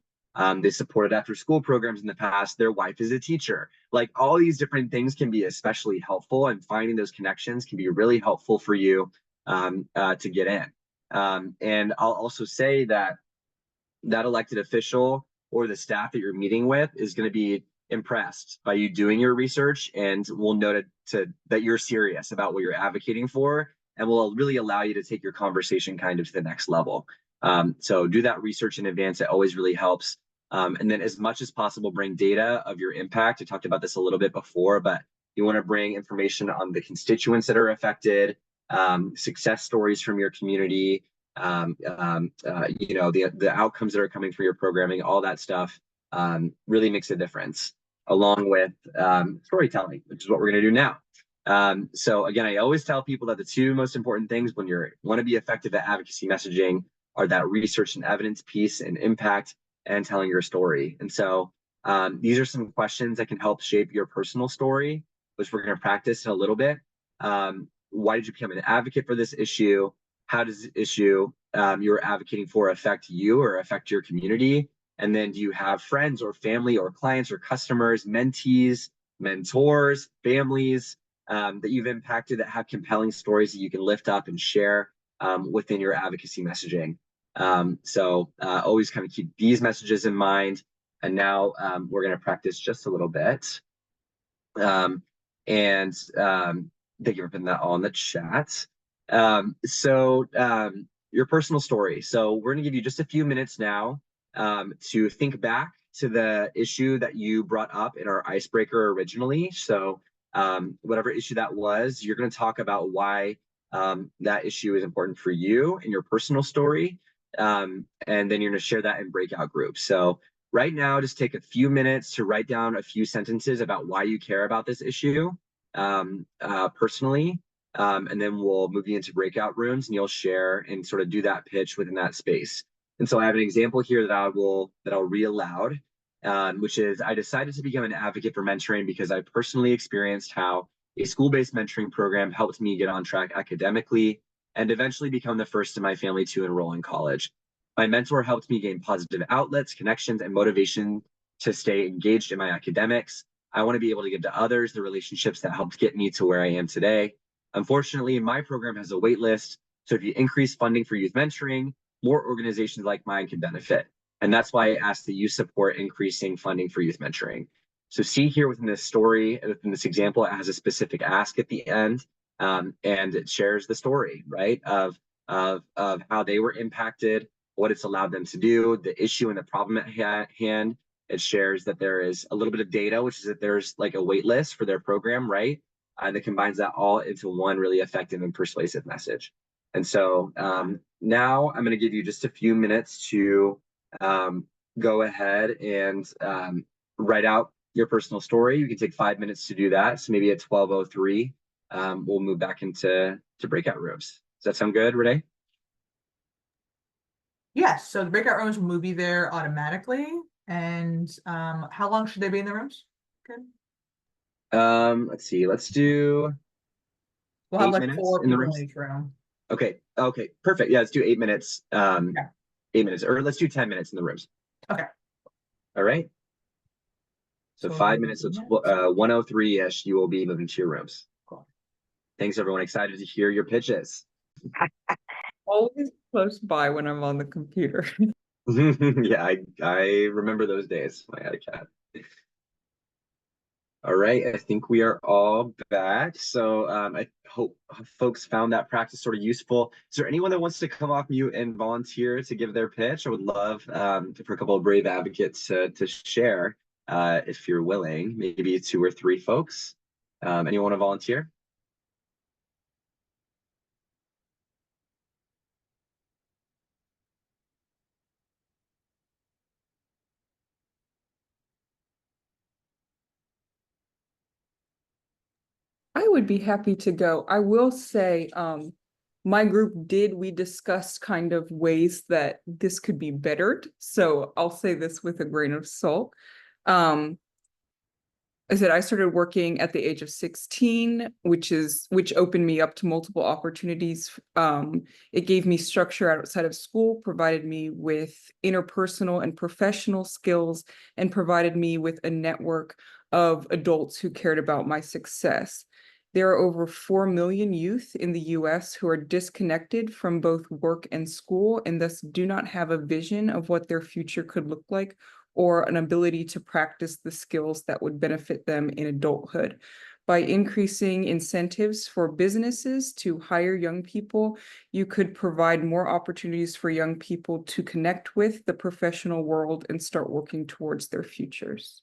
They supported after school programs in the past. Their wife is a teacher. Like all these different things can be especially helpful, and finding those connections can be really helpful for you to get in. And I'll also say that elected official or the staff that you're meeting with is going to be impressed by you doing your research and will note that you're serious about what you're advocating for, and will really allow you to take your conversation kind of to the next level. So do that research in advance. It always really helps. And then as much as possible, bring data of your impact. I talked about this a little bit before, but you want to bring information on the constituents that are affected, success stories from your community, the outcomes that are coming for your programming, all that stuff really makes a difference, along with storytelling, which is what we're going to do now. So again, I always tell people that the two most important things when you want to be effective at advocacy messaging are that research and evidence piece and impact and telling your story. And so these are some questions that can help shape your personal story, which we're going to practice in a little bit. Why did you become an advocate for this issue? How does the issue you're advocating for affect you or affect your community? And then do you have friends or family or clients or customers, mentees, mentors, families that you've impacted that have compelling stories that you can lift up and share within your advocacy messaging? So always kind of keep these messages in mind. And now we're going to practice just a little bit. Thank you for putting that all in the chat. Your personal story. So we're going to give you just a few minutes now to think back to the issue that you brought up in our icebreaker originally. So whatever issue that was, you're going to talk about why that issue is important for you in your personal story. And then you're going to share that in breakout groups. So right now, just take a few minutes to write down a few sentences about why you care about this issue personally. And then we'll move you into breakout rooms and you'll share and sort of do that pitch within that space. And so I have an example here that I'll read aloud, which is, I decided to become an advocate for mentoring because I personally experienced how a school-based mentoring program helped me get on track academically and eventually become the first in my family to enroll in college. My mentor helped me gain positive outlets, connections, and motivation to stay engaged in my academics. I want to be able to give to others the relationships that helped get me to where I am today. Unfortunately, my program has a wait list, so if you increase funding for youth mentoring, more organizations like mine can benefit. And that's why I ask that you support increasing funding for youth mentoring. So see here within this story, within this example, it has a specific ask at the end, and it shares the story, right, of how they were impacted, what it's allowed them to do, the issue and the problem at hand. It shares that there is a little bit of data, which is that there's like a wait list for their program, right? And it combines that all into one really effective and persuasive message. And so now I'm going to give you just a few minutes to go ahead and write out your personal story. You can take 5 minutes to do that. So maybe at 12:03, we'll move back into breakout rooms. Does that sound good, Renee? Yes, so the breakout rooms will move you there automatically. And how long should they be in the rooms? Good. Let's see. Let's do We'll have 8 like minutes 4 in the people rooms. in each room. Okay, perfect. Yeah, let's do 8 minutes. Yeah. 8 minutes, or let's do 10 minutes in the rooms. Okay. All right. So 5 minutes, so 1:03-ish, you will be moving to your rooms. Cool. Thanks, everyone. Excited to hear your pitches. Always close by when I'm on the computer. Yeah, I remember those days when I had a cat. All right, I think we are all back. So I hope folks found that practice sort of useful. Is there anyone that wants to come off mute and volunteer to give their pitch? I would love for a couple of brave advocates to share. if you're willing, maybe 2 or 3 folks. Anyone want to volunteer? I would be happy to go. I will say, my group we discussed kind of ways that this could be bettered. So I'll say this with a grain of salt. I said I started working at the age of 16, which opened me up to multiple opportunities. It gave me structure outside of school, provided me with interpersonal and professional skills, and provided me with a network of adults who cared about my success. There are over 4 million youth in the US who are disconnected from both work and school, and thus do not have a vision of what their future could look like, or an ability to practice the skills that would benefit them in adulthood. By increasing incentives for businesses to hire young people, you could provide more opportunities for young people to connect with the professional world and start working towards their futures.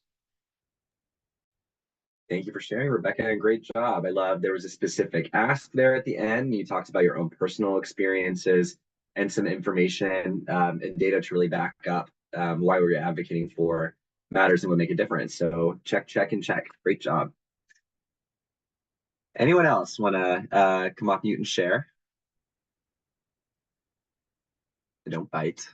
Thank you for sharing, Rebecca. Great job. I love there was a specific ask there at the end. You talked about your own personal experiences and some information and data to really back up why we're advocating for matters and will make a difference. So check, check, and check. Great job. Anyone else want to come off mute and share? Don't bite.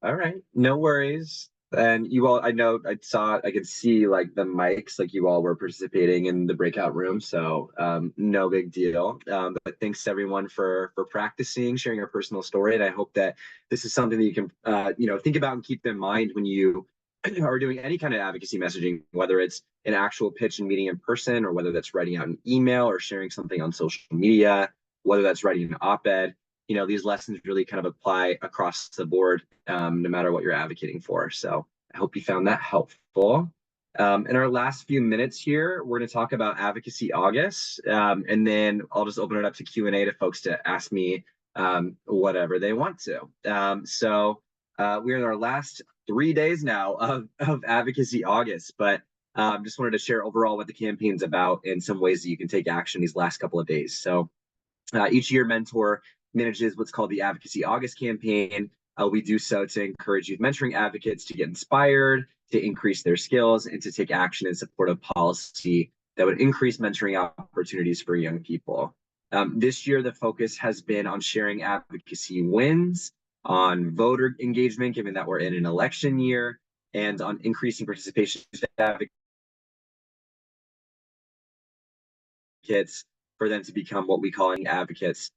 All right, no worries. And you all, I know I could see like the mics, like you all were participating in the breakout room. So no big deal. But thanks everyone for practicing, sharing your personal story. And I hope that this is something that you can, think about and keep in mind when you are doing any kind of advocacy messaging, whether it's an actual pitch and meeting in person, or whether that's writing out an email or sharing something on social media, whether that's writing an op-ed. These lessons really kind of apply across the board, no matter what you're advocating for. So I hope you found that helpful. In our last few minutes here, we're going to talk about Advocacy August, and then I'll just open it up to Q&A to folks to ask me whatever they want to. We're in our last 3 days now of Advocacy August, but just wanted to share overall what the campaign's about and some ways that you can take action these last couple of days. So each year, Mentor manages what's called the Advocacy August campaign. We do so to encourage youth mentoring advocates to get inspired, to increase their skills, and to take action in support of policy that would increase mentoring opportunities for young people. This year, the focus has been on sharing advocacy wins, on voter engagement, given that we're in an election year, and on increasing participation of advocates for them to become what we call advocates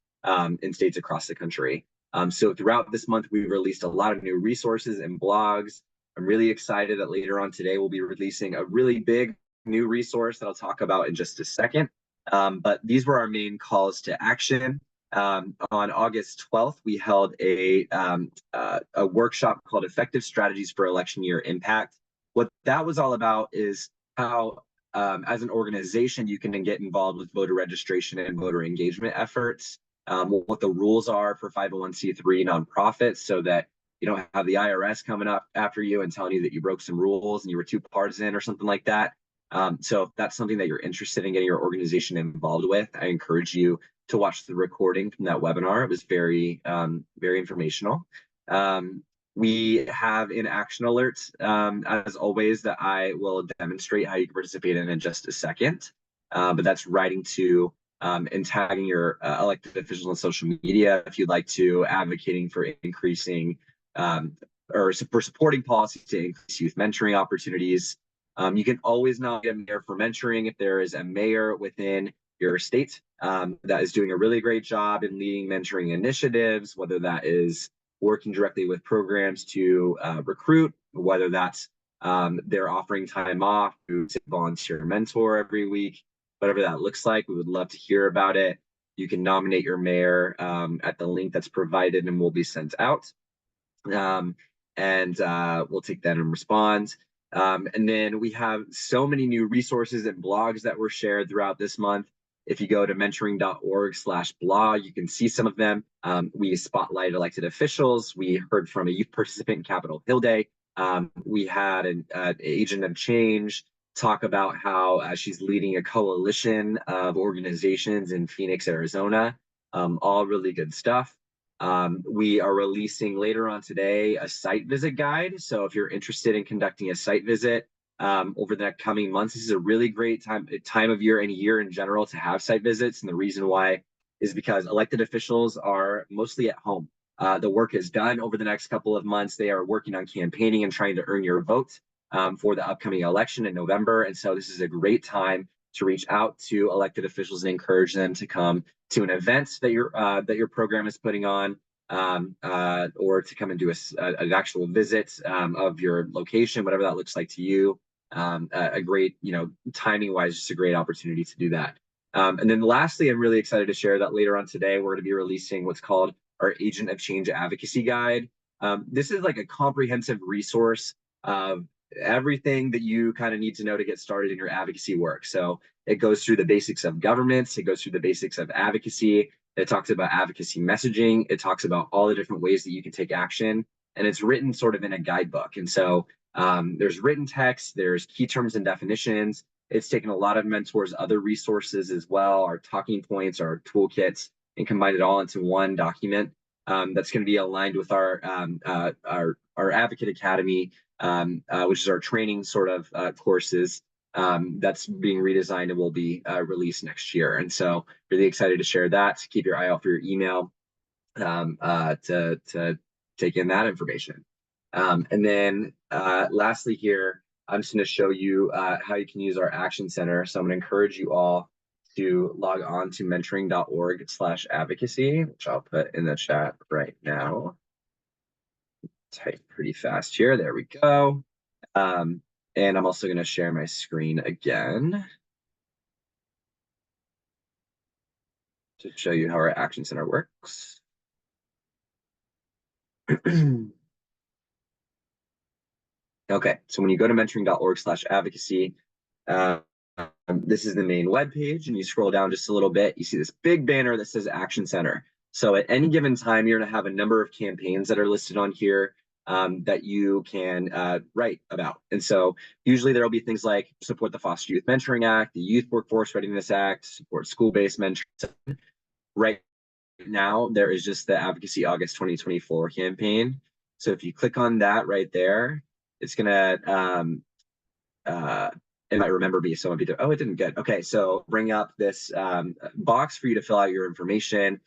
in states across the country. So throughout this month, we've released a lot of new resources and blogs. I'm really excited that later on today, we'll be releasing a really big new resource that I'll talk about in just a second. But these were our main calls to action. On August 12th, we held a workshop called Effective Strategies for Election Year Impact. What that was all about is how, as an organization, you can get involved with voter registration and voter engagement efforts, what the rules are for 501c3 nonprofits, so that you don't have the IRS coming up after you and telling you that you broke some rules and you were too partisan or something like that. So if that's something that you're interested in getting your organization involved with, I encourage you to watch the recording from that webinar. It was very, very informational. We have an action alert, as always, that I will demonstrate how you can participate in just a second. But that's writing to and tagging your elected officials on social media if you'd like to, advocating for increasing or for supporting policies to increase youth mentoring opportunities. You can always nominate a mayor for mentoring if there is a mayor within your state that is doing a really great job in leading mentoring initiatives, whether that is working directly with programs to recruit, whether that's they're offering time off to volunteer mentor every week, whatever that looks like. We would love to hear about it. You can nominate your mayor at the link that's provided and will be sent out. and we'll take that and respond. And then we have so many new resources and blogs that were shared throughout this month. If you go to mentoring.org/blog, you can see some of them. We spotlight elected officials. We heard from a youth participant in Capitol Hill Day. We had an agent of change talk about how she's leading a coalition of organizations in Phoenix, Arizona. All really good stuff. We are releasing later on today a site visit guide. So if you're interested in conducting a site visit over the coming months, this is a really great time of year and year in general to have site visits. And the reason why is because elected officials are mostly at home. The work is done over the next couple of months. They are working on campaigning and trying to earn your vote for the upcoming election in November. And so this is a great time to reach out to elected officials and encourage them to come to an event that your program is putting on, or to come and do an actual visit of your location, whatever that looks like to you. A great, timing wise, just a great opportunity to do that. And then lastly, I'm really excited to share that later on today, we're going to be releasing what's called our Agent of Change Advocacy Guide. This is like a comprehensive resource of everything that you kind of need to know to get started in your advocacy work. So it goes through the basics of government, it goes through the basics of advocacy, it talks about advocacy messaging, it talks about all the different ways that you can take action, and it's written sort of in a guidebook. And so there's written text, there's key terms and definitions. It's taken a lot of mentors' other resources as well, our talking points, our toolkits, and combined it all into one document that's going to be aligned with our Advocate Academy, which is our training sort of courses that's being redesigned and will be released next year. And so really excited to share that. Keep your eye out for your email to take in that information. And then lastly here, I'm just going to show you how you can use our Action Center. So I'm going to encourage you all to log on to mentoring.org/advocacy, which I'll put in the chat right now. Type pretty fast here. There we go. And I'm also going to share my screen again to show you how our Action Center works. Okay, so when you go to mentoring.org/advocacy, this is the main web page, and you scroll down just a little bit, you see this big banner that says Action Center. So at any given time, you're going to have a number of campaigns that are listed on here that you can write about. And so usually there will be things like support the Foster Youth Mentoring Act, the Youth Workforce Readiness Act, support school-based mentoring. Right now, there is just the Advocacy August 2024 campaign. So if you click on that right there, it's gonna it might remember me, so it didn't get. Okay, so bring up this box for you to fill out your information,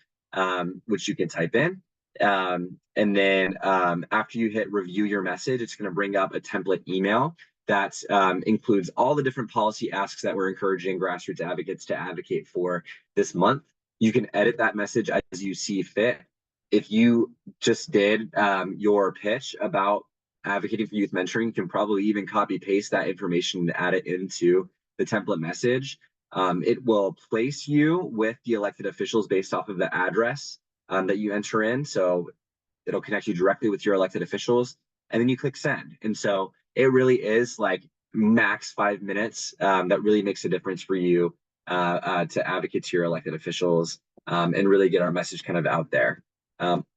which you can type in. And then after you hit review your message, it's going to bring up a template email that includes all the different policy asks that we're encouraging grassroots advocates to advocate for this month. You can edit that message as you see fit. If you just did your pitch about advocating for youth mentoring, you can probably even copy paste that information and add it into the template message. It will place you with the elected officials based off of the address that you enter in. So it'll connect you directly with your elected officials, and then you click send. And so it really is like max 5 minutes that really makes a difference for you to advocate to your elected officials and really get our message kind of out there.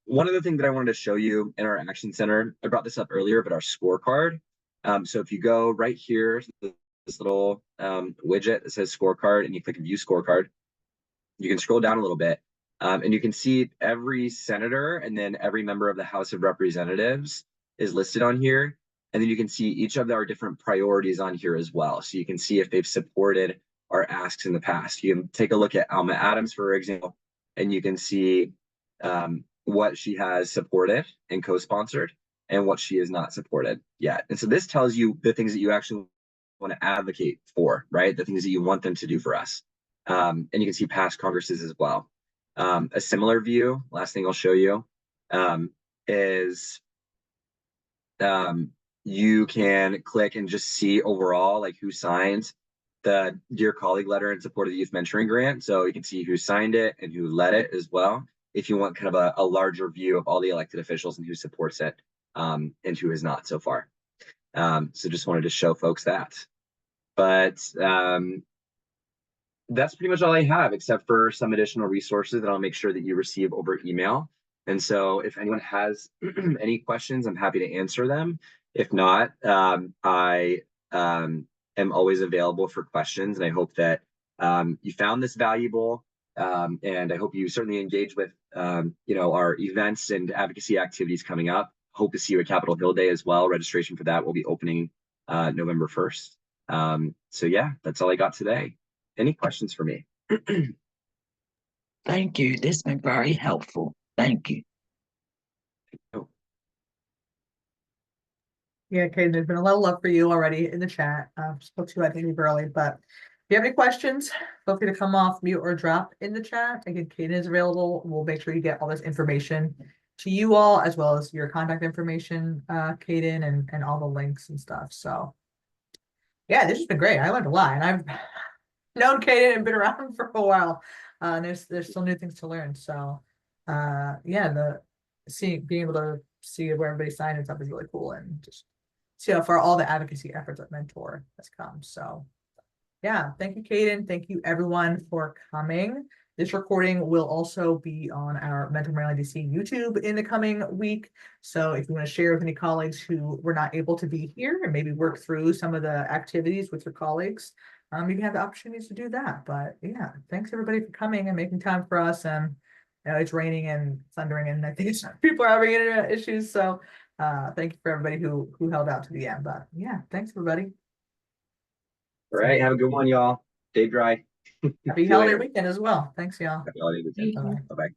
One other thing that I wanted to show you in our Action Center, I brought this up earlier, but our scorecard. So if you go right here, this little widget that says scorecard, and you click view scorecard, you can scroll down a little bit and you can see every senator and then every member of the House of Representatives is listed on here. And then you can see each of our different priorities on here as well. So you can see if they've supported our asks in the past. You can take a look at Alma Adams, for example, and you can see what she has supported and co-sponsored and what she has not supported yet. And so this tells you the things that you actually want to advocate for, right? The things that you want them to do for us. And you can see past Congresses as well. A similar view, last thing I'll show you, is you can click and just see overall like who signed the Dear Colleague letter in support of the Youth Mentoring Grant. So you can see who signed it and who led it as well, if you want kind of a larger view of all the elected officials and who supports it. and who has not so far. So just wanted to show folks that. But that's pretty much all I have, except for some additional resources that I'll make sure that you receive over email. And so if anyone has any questions, I'm happy to answer them. If not, I am always available for questions. And I hope that you found this valuable. And I hope you certainly engage with our events and advocacy activities coming up. Hope to see you at Capitol Hill Day as well. Registration for that will be opening November 1st. So yeah, that's all I got today. Any questions for me? Thank you. This has been very helpful. Thank you. Yeah, Kaden, there's been a lot of love for you already in the chat. Spoke to you, I think, early, but if you have any questions, feel free to come off mute or drop in the chat. Again, Kaden is available. We'll make sure you get all this information to you all, as well as your contact information, Kaden, and all the links and stuff. So yeah, this has been great. I learned a lot, and I've known Kaden and been around for a while. There's still new things to learn. So yeah, being able to see where everybody signed and stuff is really cool, and just see how far all the advocacy efforts at Mentor has come. So yeah, thank you, Kaden. Thank you everyone for coming. This recording will also be on our Mentor Maryland DC YouTube in the coming week. So if you want to share with any colleagues who were not able to be here and maybe work through some of the activities with your colleagues, you can have the opportunities to do that. But yeah, thanks everybody for coming and making time for us. And it's raining and thundering, and I think people are having internet issues. So thank you for everybody who held out to the end. But yeah, thanks everybody. All right, have a good one, y'all. Stay dry. Happy holiday weekend as well. Thanks, y'all. Happy holiday weekend. Bye-bye. Bye-bye.